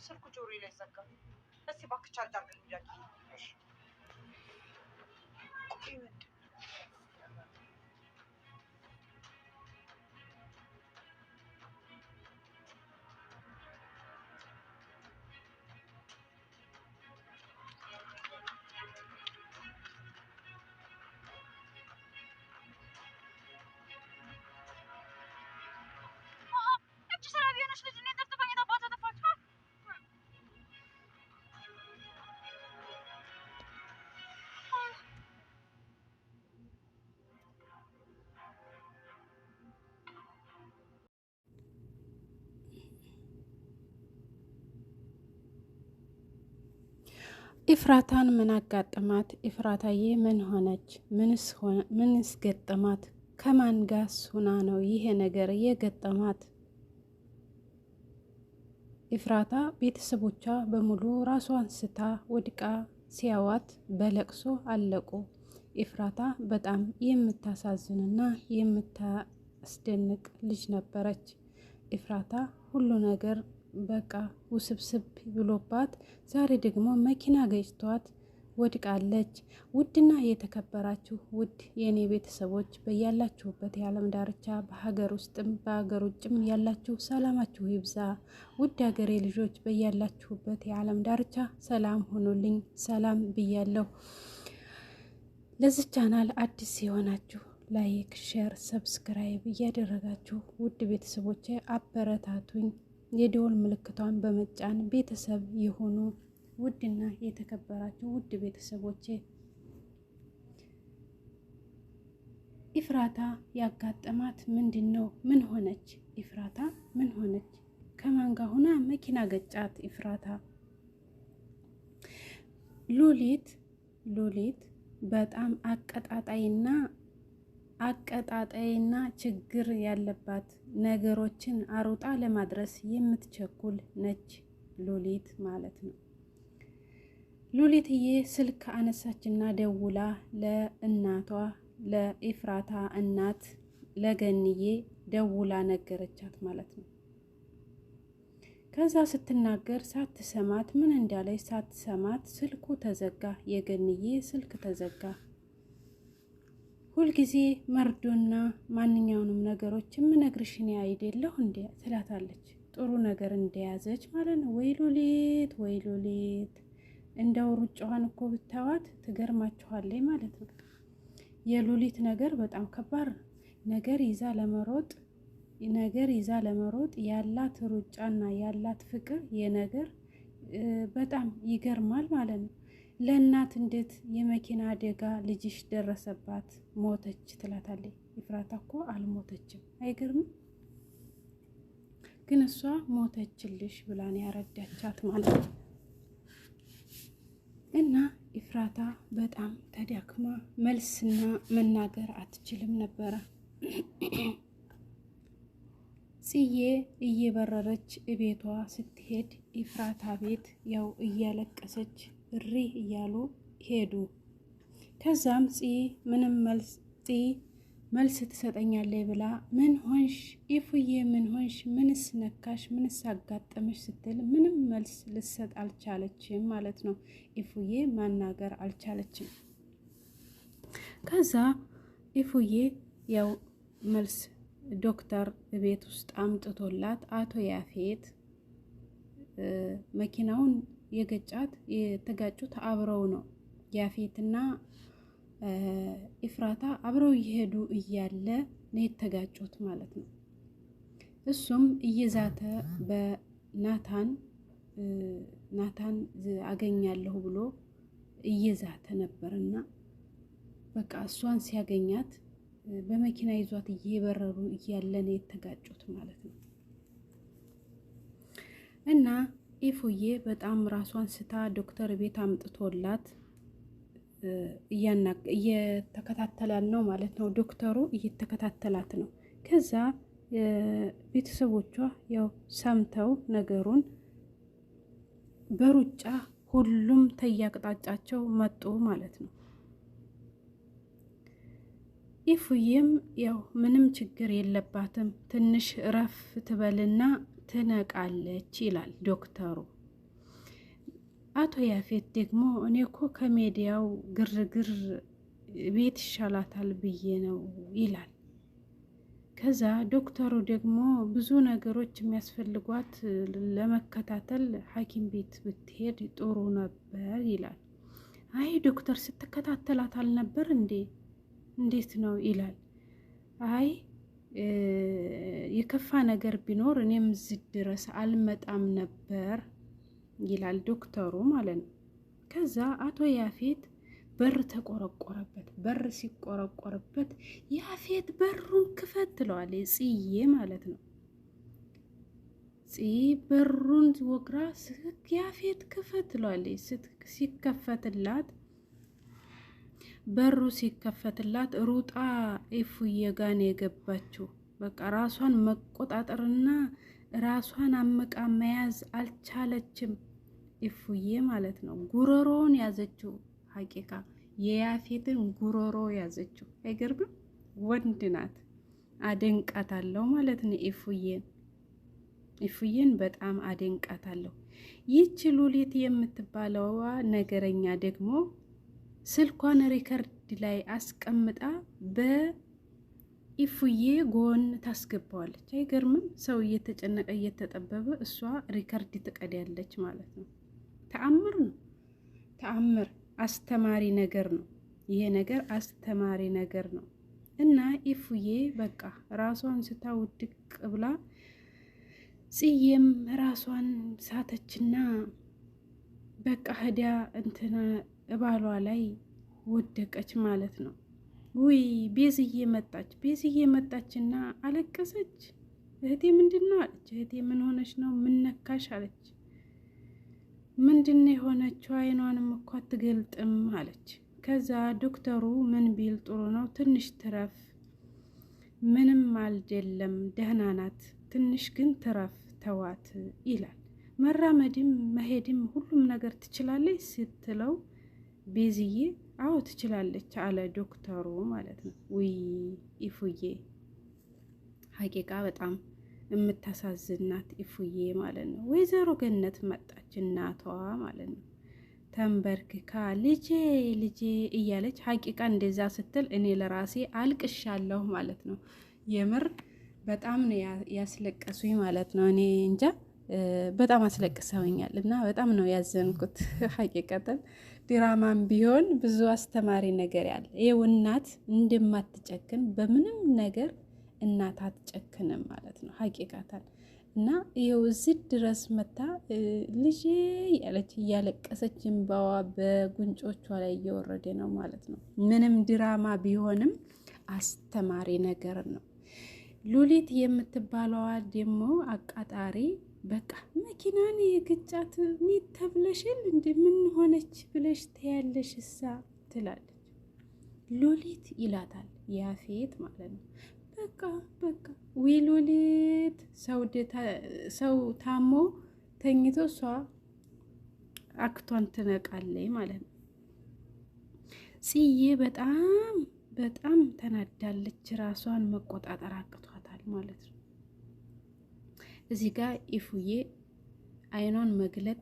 ስልኩ ጆሮዬ ላይ ዘጋ። እስቲ እባክህ ቻርጅ አድርግልኝ ጃኪ። ኢፍራታን ምን አጋጠማት? ኢፍራታዬ ምን ሆነች? ምንስ ገጠማት? ከማን ጋስ ሆና ነው ይሄ ነገር የገጠማት? ኢፍራታ ቤተሰቦቿ በሙሉ ራሷን ስታ ወድቃ ሲያዋት በለቅሶ አለቁ። ኢፍራታ በጣም የምታሳዝንና የምታስደንቅ ልጅ ነበረች። ኢፍራታ ሁሉ ነገር በቃ ውስብስብ ብሎባት ዛሬ ደግሞ መኪና ገጭቷት ወድቃለች። ውድና የተከበራችሁ ውድ የኔ ቤተሰቦች በያላችሁበት የዓለም ዳርቻ በሀገር ውስጥም በሀገር ውጭም ያላችሁ ሰላማችሁ ይብዛ። ውድ ሀገሬ ልጆች በያላችሁበት የዓለም ዳርቻ ሰላም ሆኖልኝ ሰላም ብያለሁ። ለዚህ ቻናል አዲስ የሆናችሁ ላይክ፣ ሼር፣ ሰብስክራይብ እያደረጋችሁ ውድ ቤተሰቦቼ አበረታቱኝ። የደወል ምልክቷን በመጫን ቤተሰብ የሆኑ ውድና የተከበራችሁ ውድ ቤተሰቦቼ ኢፍራታ ያጋጠማት ምንድን ነው? ምን ሆነች? ኢፍራታ ምን ሆነች? ከማን ጋር ሆና መኪና ገጫት? ኢፍራታ ሉሊት በጣም አቀጣጣይና ችግር ያለባት ነገሮችን አሩጣ ለማድረስ የምትቸኩል ነች። ሉሊት ማለት ነው። ሉሊትዬ ስልክ አነሳችና ደውላ ለእናቷ ለኢፍራታ እናት ለገንዬ ደውላ ነገረቻት ማለት ነው። ከዛ ስትናገር ሳትሰማት ምን እንዳለች ሳትሰማት ስልኩ ተዘጋ። የገንዬ ስልክ ተዘጋ። ሁልጊዜ መርዶና ማንኛውንም ነገሮች የምነግርሽ እኔ አይደለሁ እንዴ ትላታለች። ጥሩ ነገር እንደያዘች ማለት ነው። ወይ ሉሊት እንደው ሩጫዋን እኮ ብታዋት ትገርማችኋለች ማለት ነው። የሉሊት ነገር በጣም ከባድ ነገር ይዛ ለመሮጥ ያላት ሩጫና ያላት ፍቅር የነገር በጣም ይገርማል ማለት ነው። ለእናት እንዴት የመኪና አደጋ ልጅሽ ደረሰባት ሞተች ትላታለች። ኢፍራታ እኮ አልሞተችም። አይገርምም? ግን እሷ ሞተችልሽ ብላን ያረዳቻት ማለት ነው። እና ኢፍራታ በጣም ተዳክማ መልስና መናገር አትችልም ነበረ። ጽዬ እየበረረች እቤቷ ስትሄድ ኢፍራታ ቤት ያው እያለቀሰች እሪ እያሉ ሄዱ። ከዛም ምንም መልስ ትሰጠኛለች ብላ ምን ሆንሽ ኢፉዬ፣ ምን ሆንሽ፣ ምንስ ነካሽ፣ ምንስ አጋጠመሽ ስትል ምንም መልስ ልሰጥ አልቻለችም ማለት ነው። ኢፉዬ ማናገር አልቻለችም። ከዛ ኢፉዬ ያው መልስ ዶክተር ቤት ውስጥ አምጥቶላት አቶ ያፌት መኪናውን የተጋጩት አብረው ነው። ያፌትና ኢፍራታ አብረው እየሄዱ እያለ ነው የተጋጩት ማለት ነው። እሱም እየዛተ በናታን አገኛለሁ ብሎ እየዛተ ነበርና በቃ እሷን ሲያገኛት በመኪና ይዟት እየበረሩ እያለ ነው የተጋጩት ማለት ነው። እና ኢፉዬ በጣም ራሷን ስታ ዶክተር ቤት አምጥቶላት እየተከታተላል ነው ማለት ነው። ዶክተሩ እየተከታተላት ነው። ከዛ ቤተሰቦቿ ያው ሰምተው ነገሩን በሩጫ ሁሉም ተያቅጣጫቸው መጡ ማለት ነው። ኢፉዬም ያው ምንም ችግር የለባትም ትንሽ እረፍ ትበልና ትነቃለች ይላል ዶክተሩ። አቶ ያፌት ደግሞ እኔ እኮ ከሜዲያው ግርግር ቤት ይሻላታል ብዬ ነው ይላል። ከዛ ዶክተሩ ደግሞ ብዙ ነገሮች የሚያስፈልጓት ለመከታተል ሐኪም ቤት ብትሄድ ጥሩ ነበር ይላል። አይ ዶክተር ስትከታተላት አልነበር እንዴ? እንዴት ነው ይላል። አይ የከፋ ነገር ቢኖር እኔም እዚህ ድረስ አልመጣም ነበር ይላል ዶክተሩ ማለት ነው። ከዛ አቶ ያፌት በር ተቆረቆረበት። በር ሲቆረቆርበት ያፌት በሩን ክፈት ትለዋለች ጽዬ ማለት ነው። ጽዬ በሩን ወግራ ያፌት ክፈት ትለዋለች። ሲከፈትላት በሩ ሲከፈትላት ሩጣ ኢፉዬ ጋር ነው የገባችው። በቃ ራሷን መቆጣጠርና ራሷን አመቃ መያዝ አልቻለችም ኢፉዬ ማለት ነው። ጉሮሮውን ያዘችው። ሀቂቃ የያፌትን ጉሮሮ ያዘችው። አይገርምም? ወንድ ናት። አደንቃታለሁ ማለት ነው ኢፉዬን በጣም አደንቃታለሁ። ይህች ሉሊት የምትባለዋ ነገረኛ ደግሞ ስልኳን ሪከርድ ላይ አስቀምጣ በኢፉዬ ጎን ታስገባዋለች። አይገርምም? ሰው እየተጨነቀ እየተጠበበ እሷ ሪከርድ ትቀዳለች ማለት ነው። ተአምር ነው። ተአምር አስተማሪ ነገር ነው። ይሄ ነገር አስተማሪ ነገር ነው። እና ኢፉዬ በቃ ራሷን ስታ ውድቅ ብላ ጽዬም ራሷን ሳተችና በቃ ሄዳ እንትና እባሏ ላይ ወደቀች ማለት ነው። ውይ ቤዝዬ መጣች። ቤዝዬ መጣችና አለቀሰች። እህቴ ምንድን ነው አለች። እህቴ ምን ሆነች ነው? ምን ነካሽ አለች። ምንድን ነው የሆነችው? አይኗንም እኮ አትገልጥም አለች። ከዛ ዶክተሩ ምን ቢል ጥሩ ነው? ትንሽ ትረፍ፣ ምንም አልደለም፣ ደህና ናት፣ ትንሽ ግን ትረፍ፣ ተዋት ይላል። መራመድም መሄድም ሁሉም ነገር ትችላለች ስትለው ቤዝዬ አዎ ትችላለች አለ ዶክተሩ ማለት ነው። ውይ ኢፉዬ ሀቂቃ በጣም የምታሳዝናት ኢፉዬ ማለት ነው። ወይዘሮ ገነት መጣች፣ እናቷ ማለት ነው። ተንበርክካ ልጄ ልጄ እያለች ሀቂቃ እንደዛ ስትል እኔ ለራሴ አልቅሻለሁ ማለት ነው። የምር በጣም ነው ያስለቀሱኝ ማለት ነው። እኔ እንጃ በጣም አስለቅሰውኛል እና በጣም ነው ያዘንኩት። ሀቂቀተን ድራማም ቢሆን ብዙ አስተማሪ ነገር ያለ ይኸው እናት እንደማትጨክን በምንም ነገር እናት አትጨክንም ማለት ነው። ሀቂቃታል እና ይኸው እዚህ ድረስ መታ ልጄ ያለች እያለቀሰች እንባዋ በጉንጮቿ ላይ እየወረደ ነው ማለት ነው። ምንም ድራማ ቢሆንም አስተማሪ ነገር ነው። ሉሊት የምትባለዋ ደግሞ አቃጣሪ በቃ መኪናን የግጫት ኒት ተብለሽል እንደምን ሆነች ብለሽ ተያለሽ እሳ ትላለች። ሉሊት ይላታል ያፌት ማለት ነው። በቃ ዊ ሉሊት ሰው ታሞ ተኝቶ እሷ አክቷን ትነቃለች ማለት ነው። ጽዬ በጣም ተናዳለች። ራሷን መቆጣጠር አቅቷታል ማለት ነው። እዚህ ጋር ኢፉዬ አይኗን መግለጥ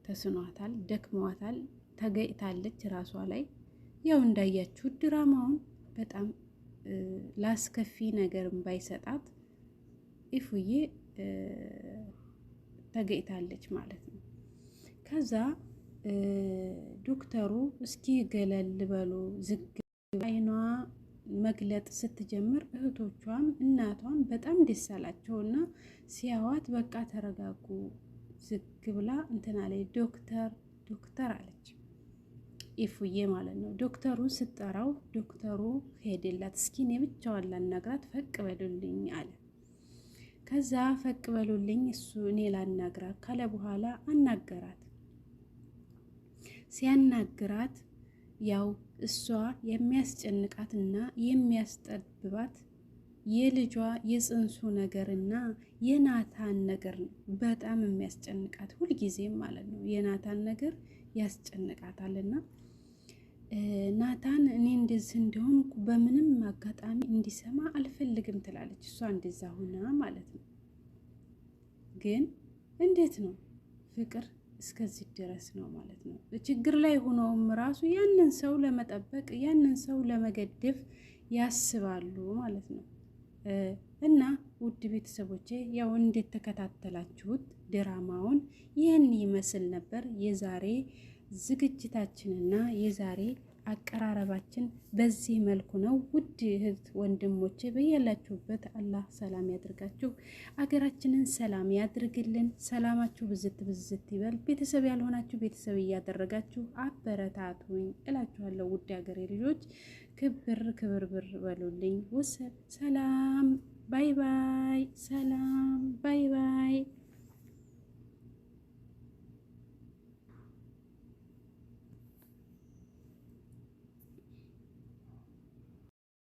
ተስኗታል፣ ደክሟታል፣ ተገይታለች ራሷ ላይ። ያው እንዳያችሁ ድራማውን በጣም ላስከፊ ነገርም ባይሰጣት ኢፉዬ ተገይታለች ማለት ነው። ከዛ ዶክተሩ እስኪ ገለል በሉ ዝግ አይኗ መግለጥ ስትጀምር እህቶቿም እናቷም በጣም ደስ አላቸውና ሲያዋት በቃ ተረጋጉ፣ ዝግ ብላ እንትና ላይ ዶክተር አለች ኢፉዬ ማለት ነው። ዶክተሩ ስትጠራው ዶክተሩ ሄደላት። እስኪ እኔ ብቻዋን ላናግራት ፈቅ በሉልኝ አለ። ከዛ ፈቅ በሉልኝ እሱ እኔ ላናግራት ካለ በኋላ አናገራት። ሲያናግራት ያው እሷ የሚያስጨንቃትና የሚያስጠብባት የልጇ የጽንሱ ነገርና የናታን ነገር ነው። በጣም የሚያስጨንቃት ሁልጊዜም ማለት ነው። የናታን ነገር ያስጨንቃታልና ናታን እኔ እንደዚህ እንደሆንኩ በምንም አጋጣሚ እንዲሰማ አልፈልግም ትላለች። እሷ እንደዛ ሆና ማለት ነው። ግን እንዴት ነው ፍቅር እስከዚህ ድረስ ነው ማለት ነው። ችግር ላይ ሆነውም ራሱ ያንን ሰው ለመጠበቅ ያንን ሰው ለመገደፍ ያስባሉ ማለት ነው። እና ውድ ቤተሰቦቼ ያው እንዴት ተከታተላችሁት ድራማውን ይህን ይመስል ነበር የዛሬ ዝግጅታችንና የዛሬ አቀራረባችን በዚህ መልኩ ነው። ውድ እህት ወንድሞቼ በያላችሁበት አላህ ሰላም ያድርጋችሁ፣ አገራችንን ሰላም ያድርግልን። ሰላማችሁ ብዝት ብዝት ይበል። ቤተሰብ ያልሆናችሁ ቤተሰብ እያደረጋችሁ አበረታቱኝ እላችኋለሁ። ውድ ሀገሬ ልጆች ክብር ብር በሉልኝ። ወሰብ ሰላም ባይ ባይ። ሰላም ባይ ባይ።